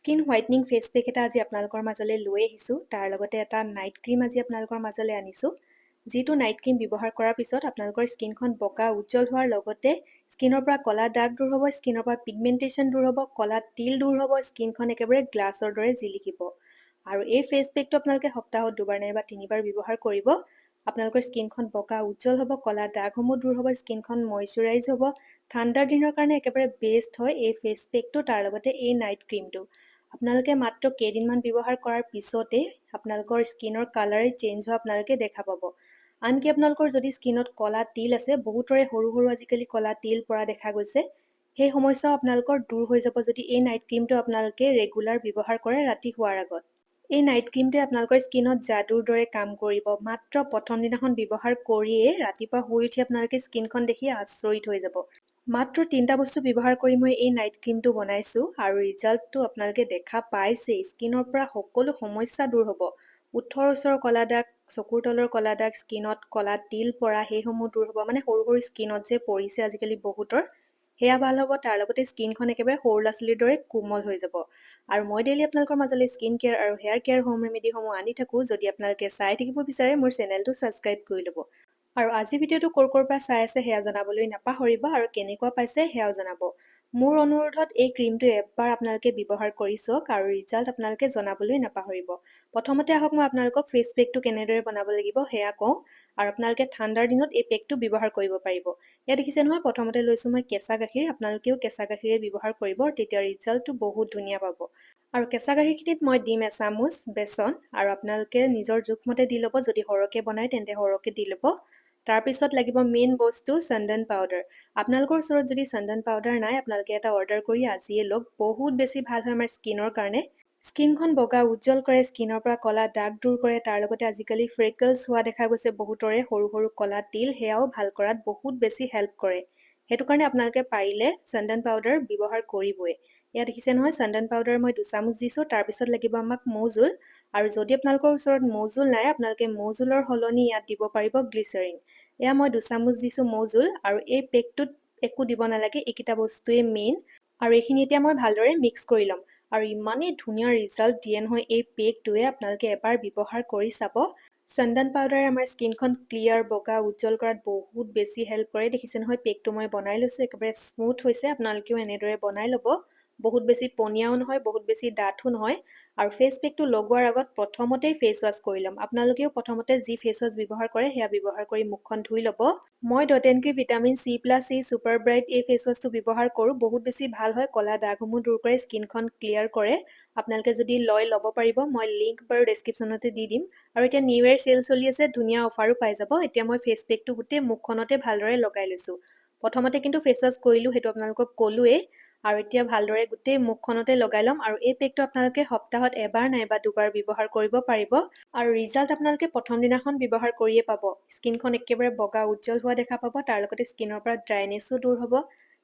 Skin হোৱাইটনিং face pack এটা আজি আপোনালোকৰ মাজলৈ লৈ আহিছোঁ। তাৰ লগতে এটা নাইট ক্ৰীম আজি আপোনালোকৰ মাজলৈ আনিছোঁ। যিটো নাইট ক্ৰীম ব্যৱহাৰ কৰাৰ পিছত আপোনালোকৰ স্কিনখন বগা উজ্জ্বল হোৱাৰ লগতে স্কিনৰ পৰা ক'লা দাগ দূৰ হ'ব, স্কিনৰ পৰা পিগমেণ্টেশ্যন দূৰ হ'ব, ক'লা তিল দূৰ হ'ব, স্কিনখন একেবাৰে গ্লাছৰ দৰে জিলিকিব। আৰু এই ফেচ পেকটো আপোনালোকে সপ্তাহত 2বাৰ নাইবা 3বাৰ ব্যৱহাৰ কৰিব। আপোনালোকৰ স্কিনখন বগা উজ্জ্বল হ'ব, ক'লা দাগসমূহ দূৰ হ'ব, স্কিনখন মইশ্চাৰাইজ হ'ব। ঠাণ্ডাৰ দিনৰ কাৰণে একেবাৰে বেষ্ট হয় এই ফেচ পেকটো, তাৰ লগতে এই নাইট ক্ৰীমটো। আপোনালোকে মাত্ৰ কেইদিনমান ব্যৱহাৰ কৰাৰ পিছতেই আপোনালোকৰ স্কিনৰ কালাৰে চেঞ্জ হোৱা আপোনালোকে দেখা পাব। আনকি আপোনালোকৰ যদি স্কিনত ক'লা তিল আছে, বহুতৰে সৰু সৰু আজিকালি ক'লা তিল পৰা দেখা গৈছে, সেই সমস্যাও আপোনালোকৰ দূৰ হৈ যাব যদি এই নাইট ক্ৰীমটো আপোনালোকে ৰেগুলাৰ ব্যৱহাৰ কৰে ৰাতি শোৱাৰ আগত। এই নাইট ক্ৰীমটোৱে আপোনালোকৰ স্কিনত যাদুৰ দৰে কাম কৰিব। মাত্ৰ প্ৰথম দিনাখন ব্যৱহাৰ কৰিয়েই ৰাতিপুৱা শুই উঠি আপোনালোকে স্কিনখন দেখি আচৰিত হৈ যাব। মাত্ৰ 3টা বস্তু ব্যৱহাৰ কৰি মই এই নাইট ক্ৰীমটো বনাইছোঁ আৰু ৰিজাল্টটো আপোনালোকে দেখা পাইছেই। স্কিনৰ পৰা সকলো সমস্যা দূৰ হ'ব। ওঠৰ ওচৰৰ ক'লা দাগ, চকুৰ তলৰ ক'লা দাগ, স্কিনত ক'লা তিল পৰা সেইসমূহ দূৰ হ'ব। মানে সৰু সৰু স্কিনত যে পৰিছে আজিকালি বহুতৰ, সেয়া ভাল হ'ব। তাৰ লগতে স্কিনখন একেবাৰে সৰু ল'ৰা ছোৱালীৰ দৰে কোমল হৈ যাব। আৰু মই ডেইলি আপোনালোকৰ মাজলৈ স্কিন কেয়াৰ আৰু হেয়াৰ কেয়াৰ হোম ৰেমেডিসমূহ আনি থাকোঁ। যদি আপোনালোকে চাই থাকিব বিচাৰে মোৰ চেনেলটো ছাবস্ক্ৰাইব কৰি ল'ব। আৰু আজি ভিডিঅ'টো ক'ৰ পৰা চাই আছে সেয়া জনাবলৈ নাপাহৰিব আৰু কেনেকুৱা পাইছে সেয়াও জনাব। মোৰ অনুৰোধত এই ক্ৰীমটো এবাৰ আপোনালোকে ব্যৱহাৰ কৰি চাওক আৰু ৰিজাল্ট আপোনালোকে জনাবলৈ নাপাহৰিব। প্ৰথমতে আহক মই আপোনালোকক ফেচ পেকটো কেনেদৰে বনাব লাগিব সেয়া কওঁ, আৰু আপোনালোকে ঠাণ্ডাৰ দিনত এই পেকটো ব্যৱহাৰ কৰিব পাৰিব। ইয়াত দেখিছে নহয়, প্ৰথমতে লৈছোঁ মই কেঁচা গাখীৰ। আপোনালোকেও কেঁচা গাখীৰে ব্যৱহাৰ কৰিব, তেতিয়া ৰিজাল্টটো বহুত ধুনীয়া পাব। আৰু কেঁচা গাখীৰখিনিত মই দিম এচামুচ বেচন, আৰু আপোনালোকে নিজৰ জোখমতে দি ল'ব। যদি সৰহকৈ বনায় তেন্তে সৰহকৈ দি ল'ব। তাৰপিছত লাগিব মেইন বস্তু চন্দন পাউডাৰ। আপোনালোকৰ ওচৰত যদি চন্দন পাউডাৰ নাই, আপোনালোকে এটা অৰ্ডাৰ কৰি আজিয়ে লওক। বহুত বেছি ভাল হয় আমাৰ স্কিনৰ কাৰণে। স্কিনখন বগা উজ্জ্বল কৰে, স্কিনৰ পৰা ক'লা দাগ দূৰ কৰে। তাৰ লগতে আজিকালি ফ্ৰেকলছ হোৱা দেখা গৈছে বহুতৰে, সৰু সৰু ক'লা তিল, সেয়াও ভাল কৰাত বহুত বেছি হেল্প কৰে। সেইটো কাৰণে আপোনালোকে পাৰিলে চন্দন পাউডাৰ ব্যৱহাৰ কৰিবই। ইয়াত দেখিছে নহয়, চন্দন পাউডাৰ মই 2 চামুচ দিছোঁ। তাৰপিছত লাগিব আমাক মৌজোল। আৰু যদি আপোনালোকৰ ওচৰত মৌজোল নাই, আপোনালোকে মৌজোলৰ সলনি ইয়াত দিব পাৰিব গ্লিচাৰিন। এয়া মই 2 চামুচ দিছোঁ মৌজোল। আৰু এই পেকটোত একো দিব নালাগে, এইকেইটা বস্তুৱেই মেইন। আৰু এইখিনি এতিয়া মই ভালদৰে মিক্স কৰি ল'ম। আৰু ইমানেই ধুনীয়া ৰিজাল্ট দিয়ে নহয় এই পেকটোৱে, আপোনালোকে এবাৰ ব্যৱহাৰ কৰি চাব। চন্দন পাউডাৰে আমাৰ স্কিনখন ক্লিয়াৰ বগা উজ্জ্বল কৰাত বহুত বেছি হেল্প কৰে। দেখিছে নহয়, পেকটো মই বনাই লৈছোঁ, একেবাৰে স্মুথ হৈছে। আপোনালোকেও এনেদৰে বনাই ল'ব। বহুত বেছি পনীয়াও নহয়, বহুত বেছি ডাঠো নহয়। আৰু ফেচ পেকটো লগোৱাৰ আগত প্ৰথমতেই ফেচ ৱাছ কৰি ল'ম। আপোনালোকেও প্ৰথমতে যি ফেচ ৱাছ ব্যৱহাৰ কৰে সেয়া ব্যৱহাৰ কৰি মুখখন ধুই ল'ব। মই ডট&কি ভিটামিন C+C ছুপাৰ ব্ৰাইট এই ফেচ ৱাছটো ব্যৱহাৰ কৰোঁ। বহুত বেছি ভাল হয়, ক'লা দাগসমূহ দূৰ কৰে, স্কিনখন ক্লিয়াৰ কৰে। আপোনালোকে যদি ল'ব পাৰিব। মই লিংক বাৰু ডেছক্ৰিপশ্যনতে দি দিম। আৰু এতিয়া নিউ ইয়েৰ চেল চলি আছে, ধুনীয়া অফাৰো পাই যাব। এতিয়া মই ফেচ পেকটো গোটেই মুখখনতে ভালদৰে লগাই লৈছোঁ। প্ৰথমতে কিন্তু ফেচ ৱাছ কৰিলোঁ, সেইটো আপোনালোকক ক'লোৱেই। আৰু এতিয়া ভালদৰে গোটেই মুখখনতে লগাই ল'ম। আৰু এই পেকটো আপোনালোকে সপ্তাহত 1বাৰ নাইবা 2বাৰ ব্যৱহাৰ কৰিব পাৰিব। আৰু ৰিজাল্ট আপোনালোকে প্ৰথম দিনাখন ব্যৱহাৰ কৰিয়ে পাব। স্কিনখন একেবাৰে বগা উজ্জ্বল হোৱা দেখা পাব। তাৰ লগতে স্কিনৰ পৰা ড্ৰাইনেছো দূৰ হ'ব।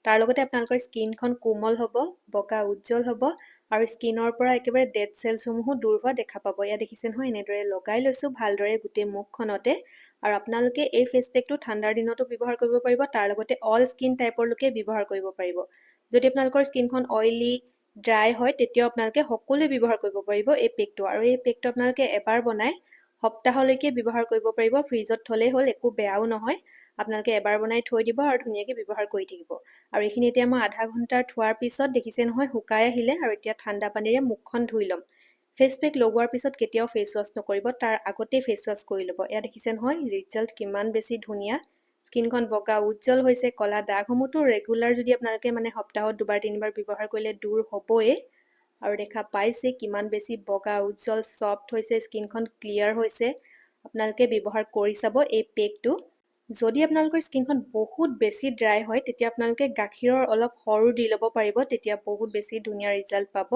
তাৰ লগতে আপোনালোকৰ স্কিনখন কোমল হ'ব, বগা উজ্জ্বল হ'ব। আৰু স্কিনৰ পৰা একেবাৰে ডেড চেলছসমূহো দূৰ হোৱা দেখা পাব। এয়া দেখিছে নহয়, এনেদৰে লগাই লৈছোঁ ভালদৰে গোটেই মুখখনতে। আৰু আপোনালোকে এই ফেচ পেকটো ঠাণ্ডাৰ দিনতো ব্যৱহাৰ কৰিব পাৰিব। তাৰ লগতে অল স্কিন টাইপৰ লোকে ব্যৱহাৰ কৰিব পাৰিব। যদি আপোনালোকৰ স্কিনখন অইলি, ড্ৰাই হয়, তেতিয়াও আপোনালোকে সকলোৱে ব্যৱহাৰ কৰিব পাৰিব এই পেকটো। আৰু এই পেকটো আপোনালোকে এবাৰ বনাই সপ্তাহলৈকে ব্যৱহাৰ কৰিব পাৰিব। ফ্ৰিজত থ'লেই হ'ল, একো বেয়াও নহয়। আপোনালোকে এবাৰ বনাই থৈ দিব আৰু ধুনীয়াকৈ ব্যৱহাৰ কৰি থাকিব। আৰু এইখিনি এতিয়া মই আধা ঘণ্টা থোৱাৰ পিছত দেখিছে নহয়, শুকাই আহিলে। আৰু এতিয়া ঠাণ্ডা পানীৰে মুখখন ধুই ল'ম। ফেচ পেক লগোৱাৰ পিছত কেতিয়াও ফেচ ৱাছ নকৰিব, তাৰ আগতেই ফেচ ৱাছ কৰি ল'ব। এয়া দেখিছে নহয়, ৰিজাল্ট কিমান বেছি ধুনীয়া। স্কিনখন বগা উজ্জ্বল হৈছে, ক'লা দাগসমূহতো ৰেগুলাৰ যদি আপোনালোকে সপ্তাহত 2বাৰ 3বাৰ ব্যৱহাৰ কৰিলে দূৰ হ'বই। আৰু দেখা পাইছে কিমান বেছি বগা উজ্জ্বল ছফ্ট হৈছে, স্কিনখন ক্লিয়াৰ হৈছে। আপোনালোকে ব্যৱহাৰ কৰি চাব এই পেকটো। যদি আপোনালোকৰ স্কিনখন বহুত বেছি ড্ৰাই হয়, তেতিয়া আপোনালোকে গাখীৰৰ অলপ সৰো দি ল'ব পাৰিব। তেতিয়া বহুত বেছি ধুনীয়া ৰিজাল্ট পাব।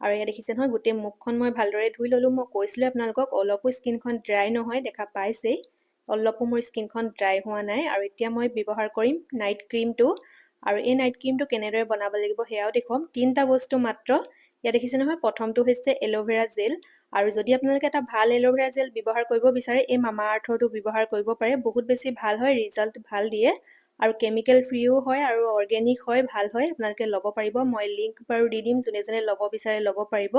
আৰু এয়া দেখিছে নহয়, গোটেই মুখখন মই ভালদৰে ধুই ল'লোঁ। মই কৈছিলোঁ আপোনালোকক অলপো স্কিনখন ড্ৰাই নহয়, দেখা পাইছেই। অলপো মোৰ স্কিনখন ড্ৰাই হোৱা নাই। আৰু এতিয়া মই ব্যৱহাৰ কৰিম নাইট ক্ৰীমটো। আৰু এই নাইট ক্ৰীমটো কেনেদৰে বনাব লাগিব সেয়াও দেখুৱাম। 3টা বস্তু মাত্ৰ। ইয়াত দেখিছে নহয়, প্ৰথমটো হৈছে এল'ভেৰা জেল। আৰু যদি আপোনালোকে এটা ভাল এল'ভেৰা জেল ব্যৱহাৰ কৰিব বিচাৰে, এই মামা আৰ্থৰটো ব্যৱহাৰ কৰিব পাৰে। বহুত বেছি ভাল হয়, ৰিজাল্ট ভাল দিয়ে। আৰু কেমিকেল ফ্ৰীও হয় আৰু অৰ্গেনিক হয়, ভাল হয়, আপোনালোকে ল'ব পাৰিব। মই লিংক বাৰু দি দিম, যোনে যোনে ল'ব বিচাৰে ল'ব পাৰিব।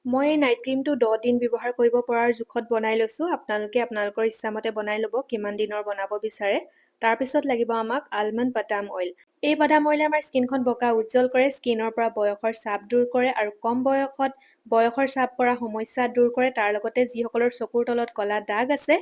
মই এই নাইট ক্ৰীমটো 10 দিন ব্যৱহাৰ কৰিব পৰাৰ জোখত বনাই লৈছোঁ। আপোনালোকে আপোনালোকৰ ইচ্ছামতে বনাই ল'ব, কিমান দিনৰ বনাব বিচাৰে। তাৰপিছত লাগিব আমাক আলমণ্ড বাদাম অইল। এই বাদাম অইলে আমাৰ স্কিনখন বগা উজ্জ্বল কৰে, স্কিনৰ পৰা বয়সৰ ছাপ দূৰ কৰে আৰু কম বয়সত বয়সৰ ছাপ পৰা সমস্যা দূৰ কৰে। তাৰ লগতে যিসকলৰ চকুৰ তলত ক'লা দাগ আছে,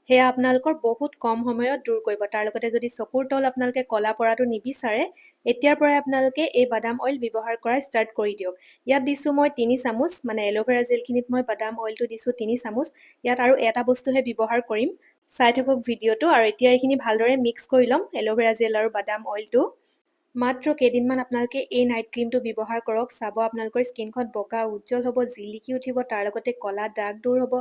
সেয়া আপোনালোকৰ বহুত কম সময়ত দূৰ কৰিব। তাৰ লগতে যদি চকুৰ তল আপোনালোকে ক'লা পৰাটো নিবিচাৰে, এতিয়াৰ পৰাই আপোনালোকে এই বাদাম অইল ব্যৱহাৰ কৰা ষ্টাৰ্ট কৰি দিয়ক। ইয়াত দিছোঁ মই 3 চামুচ, মানে এল'ভেৰা জেলখিনিত মই বাদাম অইলটো দিছোঁ 3 চামুচ। ইয়াত আৰু এটা বস্তুহে ব্যৱহাৰ কৰিম, চাই থাকক ভিডিঅ'টো। আৰু এতিয়া এইখিনি ভালদৰে মিক্স কৰি ল'ম, এল'ভেৰা জেল আৰু বাদাম অইলটো। মাত্ৰ কেইদিনমান আপোনালোকে এই নাইট ক্ৰীমটো ব্যৱহাৰ কৰক, চাব আপোনালোকৰ স্কিনখন বগা উজ্জ্বল হ'ব, জিলিকি উঠিব। তাৰ লগতে ক'লা দাগ দূৰ হ'ব,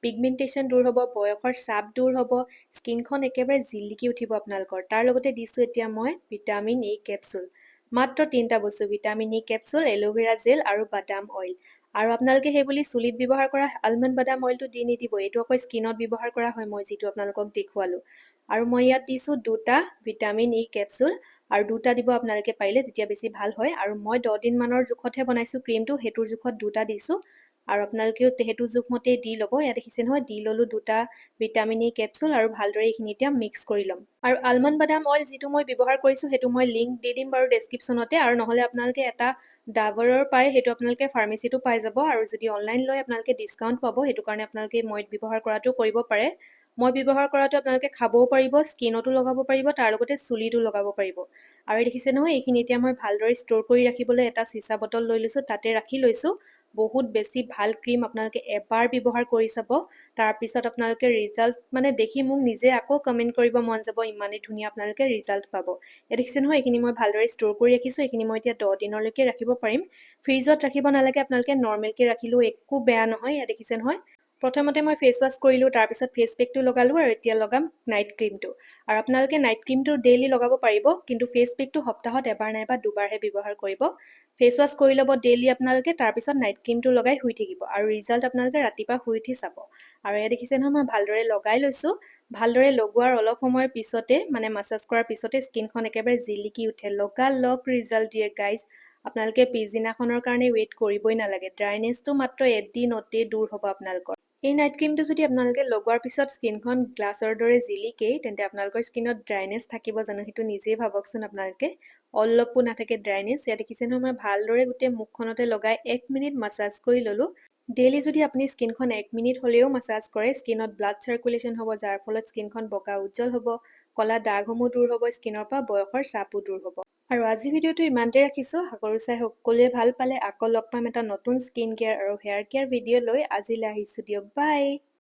পিগমেণ্টেশ্যন দূৰ হ'ব, বয়সৰ ছাপ দূৰ হ'ব, স্কিনখন একেবাৰে জিলিকি উঠিব আপোনালোকৰ। তাৰ লগতে দিছোঁ এতিয়া মই ভিটামিন ই কেপচুল। মাত্ৰ 3টা বস্তু, vitamin E capsule, aloe vera gel আৰু বাদাম অইল। আৰু আপোনালোকে সেই বুলি চুলিত ব্যৱহাৰ কৰা আলমণ্ড বাদাম অইলটো দি নিদিব, এইটো আকৌ স্কিনত ব্যৱহাৰ কৰা হয়, মই যিটো আপোনালোকক দেখুৱালোঁ। আৰু মই ইয়াত দিছোঁ 2টা ভিটামিন ই কেপচুল, আৰু 2টা দিব আপোনালোকে পাৰিলে, তেতিয়া বেছি ভাল হয়। আৰু মই 10 দিনমানৰ জোখতহে বনাইছোঁ ক্ৰীমটো, সেইটোৰ জোখত 2টা দিছোঁ। আৰু আপোনালোকেও সেইটো জোখমতেই দি ল'ব। ইয়াত দেখিছে নহয়, দি ল'লোঁ 2টা ভিটামিন ই কেপচুল, আৰু ভালদৰে এইখিনি এতিয়া মিক্স কৰি ল'ম। আৰু আলমণ্ড বাদাম অইল যিটো মই ব্যৱহাৰ কৰিছোঁ, সেইটো মই লিংক দি দিম বাৰু ডেছক্ৰিপশ্যনতে। আৰু নহ'লে আপোনালোকে এটা ডাবৰৰ পায়, সেইটো আপোনালোকে ফাৰ্মেচিটো পাই যাব। আৰু যদি অনলাইন লয় আপোনালোকে ডিছকাউণ্ট পাব, সেইটো কাৰণে আপোনালোকে মই ব্যৱহাৰ কৰাটো কৰিব পাৰে। মই ব্যৱহাৰ কৰাটো আপোনালোকে খাবও পাৰিব, স্কিনতো লগাব পাৰিব, তাৰ লগতে চুলিতো লগাব পাৰিব। আৰু দেখিছে নহয়, এইখিনি এতিয়া মই ভালদৰে ষ্ট'ৰ কৰি ৰাখিবলৈ এটা চিচা বটল লৈ লৈছোঁ, তাতে ৰাখি লৈছোঁ। বহুত বেছি ভাল ক্ৰীম, আপোনালোকে এবাৰ ব্যৱহাৰ কৰি চাব। তাৰপিছত আপোনালোকে ৰিজাল্ট মানে দেখি মোক নিজে আকৌ কমেণ্ট কৰিব মন যাব, ইমানেই ধুনীয়া আপোনালোকে ৰিজাল্ট পাব। দেখিছে নহয়, এইখিনি মই ভালদৰে ষ্ট'ৰ কৰি ৰাখিছোঁ। এইখিনি মই এতিয়া 10 দিনলৈকে ৰাখিব পাৰিম। ফ্ৰিজত ৰাখিব নালাগে, আপোনালোকে নৰ্মেলকৈ ৰাখিলেও একো বেয়া নহয়। ইয়াত দেখিছে নহয়, প্ৰথমতে মই ফেচ ৱাছ কৰিলোঁ, তাৰপিছত ফেচ পেকটো লগালোঁ, আৰু এতিয়া লগাম নাইট ক্ৰীমটো। আৰু আপোনালোকে নাইট ক্ৰীমটো ডেইলি লগাব পাৰিব, কিন্তু ফেচ পেকটো সপ্তাহত এবাৰ নাইবা দুবাৰহে ব্যৱহাৰ কৰিব। ফেচ ৱাছ কৰি ল'ব ডেইলি আপোনালোকে, তাৰপিছত নাইট ক্ৰীমটো লগাই শুই থাকিব। আৰু ৰিজাল্ট আপোনালোকে ৰাতিপুৱা শুই উঠি চাব। আৰু এয়া দেখিছে নহয়, মই ভালদৰে লগাই লৈছোঁ। ভালদৰে লগোৱাৰ অলপ সময়ৰ পিছতে, মানে মাছাজ কৰাৰ পিছতে স্কিনখন একেবাৰে জিলিকি উঠে, লগালগ ৰিজাল্ট দিয়ে গাইজ। আপোনালোকে পিছদিনাখনৰ কাৰণে ৱেইট কৰিবই নালাগে। ড্ৰাইনেছটো মাত্ৰ এদিনতেই দূৰ হ'ব আপোনালোকৰ। এই নাইট ক্ৰীমটো যদি আপোনালোকে লগোৱাৰ পিছত স্কিনখন গ্লাছৰ দৰে জিলিকেই, তেন্তে আপোনালোকৰ স্কিনত ড্ৰাইনেছ থাকিব জানো, সেইটো নিজেই ভাবকচোন আপোনালোকে। অলপো নাথাকে ড্ৰাইনেছ। ইয়াত দেখিছে নহয়, মই ভালদৰে গোটেই মুখখনতে লগাই 1 মিনিট মাছাজ কৰি ল'লোঁ। ডেইলি যদি আপুনি স্কিনখন 1 মিনিট হ'লেও মাছাজ কৰে, স্কিনত ব্লাড চাৰ্কুলেশ্যন হ'ব, যাৰ ফলত স্কিনখন বগা উজ্জ্বল হ'ব, ক'লা দাগসমূহ দূৰ হ'ব, স্কিনৰ পৰা বয়সৰ ছাপো দূৰ হ'ব। আৰু আজি ভিডিঅ'টো ইমানতে ৰাখিছোঁ। আশা কৰোঁ চাই সকলোৱে ভাল পালে। আকৌ লগ পাম এটা নতুন স্কিন কেয়াৰ আৰু হেয়াৰ কেয়াৰ ভিডিঅ' লৈ। আজিলৈ আহিছোঁ দিয়ক, বাই।